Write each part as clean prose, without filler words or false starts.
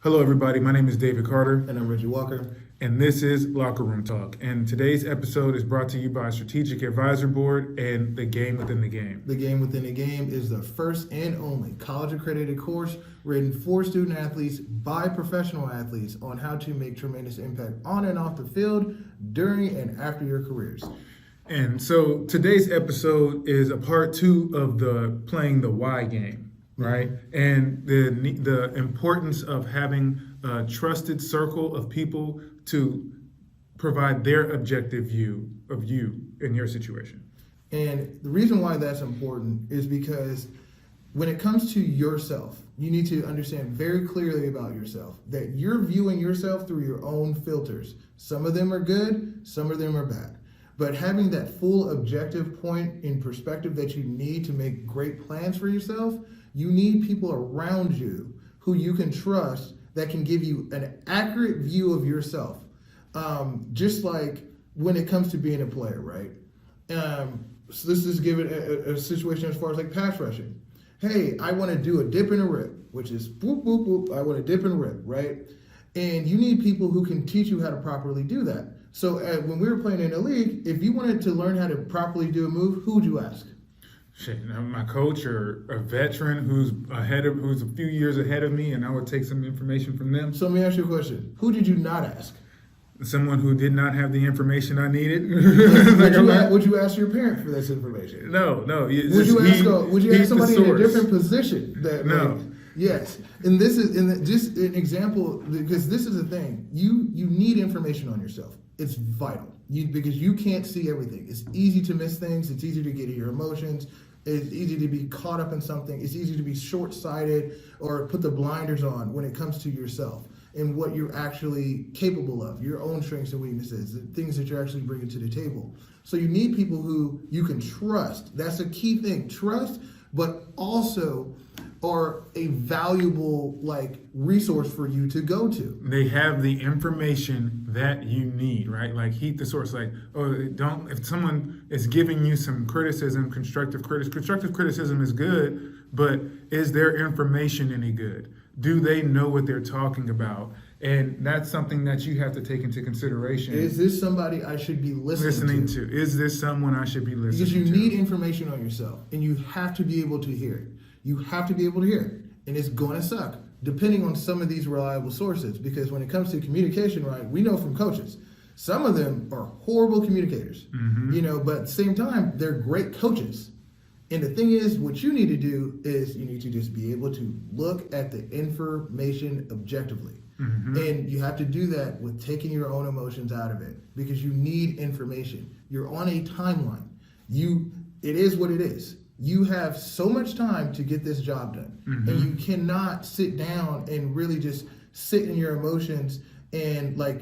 Hello, everybody. My name is David Carter. And I'm Reggie Walker. And this is Locker Room Talk. And today's episode is brought to you by Strategic Advisor Board and The Game Within the Game. The Game Within the Game is the first and only college-accredited course written for student athletes by professional athletes on how to make tremendous impact on and off the field during and after your careers. And so today's episode is a part 2 of the playing the why game, right? And the importance of having a trusted circle of people to provide their objective view of you in your situation. And the reason why that's important is because when it comes to yourself, you need to understand very clearly about yourself that you're viewing yourself through your own filters. Some of them are good, some of them are bad. But having that full objective point in perspective that you need to make great plans for yourself, you need people around you who you can trust that can give you an accurate view of yourself. Just like when it comes to being a player, right? So this is given a situation as far as like pass rushing. Hey, I want to do a dip and a rip, which is whoop, whoop, whoop. I want to dip and rip, right? And you need people who can teach you how to properly do that. So when we were playing in the league, if you wanted to learn how to properly do a move, who would you ask? Shit, my coach or a veteran who's a few years ahead of me, and I would take some information from them. So let me ask you a question. Who did you not ask? Someone who did not have the information I needed. Would you ask your parents for this information? No. Would you ask somebody in a different position? No. Yes, and this is just an example, because this is the thing. You need information on yourself. It's vital. Because you can't see everything. It's easy to miss things. It's easy to get in your emotions. It's easy to be caught up in something. It's easy to be short-sighted or put the blinders on when it comes to yourself and what you're actually capable of, your own strengths and weaknesses, the things that you're actually bringing to the table. So you need people who you can trust. That's a key thing. Trust, but also are a valuable resource for you to go to. They have the information that you need, right? Like heat the source. If someone is giving you some criticism, constructive criticism is good, but is their information any good? Do they know what they're talking about? And that's something that you have to take into consideration. Is this somebody I should be listening to? Is this someone I should be listening to? Because you need information on yourself, and you have to be able to hear it. You have to be able to hear it, and it's going to suck, depending on some of these reliable sources, because when it comes to communication, right, we know from coaches, some of them are horrible communicators, but at the same time, they're great coaches. And the thing is, what you need to do is you need to just be able to look at the information objectively. And you have to do that with taking your own emotions out of it, because you need information. You're on a timeline. It is what it is. You have so much time to get this job done, and you cannot sit down and really just sit in your emotions and let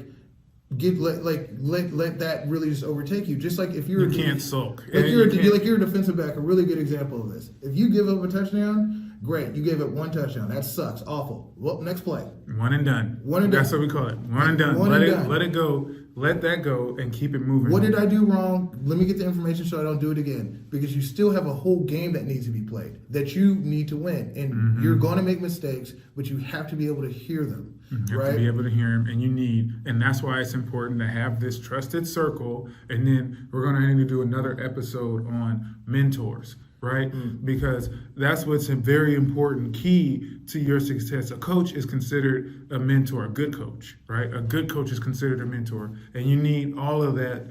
that really just overtake you. Just like if you can't sulk. You're a defensive back. A really good example of this. If you give up a touchdown, great. You gave up one touchdown. That sucks. Awful. Well, next play. One and done. That's what we call it. One and done. Let it go. Let that go and keep it moving. What did I do wrong? Let me get the information so I don't do it again. Because you still have a whole game that needs to be played, that you need to win. And you're going to make mistakes, but you have to be able to hear them. You have to be able to hear them, and that's why it's important to have this trusted circle. And then we're going to need to do another episode on mentors, right? Because that's what's a very important key to your success. A coach is considered a mentor, a good coach, right? A good coach is considered a mentor, and you need all of that.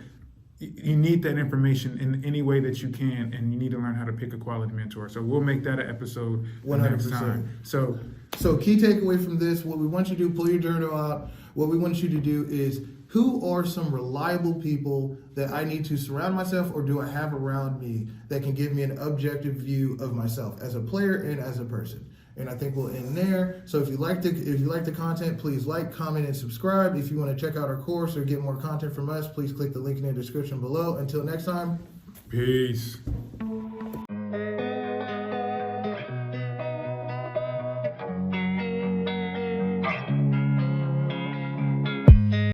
You need that information in any way that you can, and you need to learn how to pick a quality mentor. So we'll make that an episode 100%. Next time. So key takeaway from this, what we want you to do, pull your journal out. What we want you to do is, who are some reliable people that I need to surround myself, or do I have around me that can give me an objective view of myself as a player and as a person? And I think we'll end there. So if you like the content, please like, comment, and subscribe. If you want to check out our course or get more content from us, please click the link in the description below. Until next time, peace.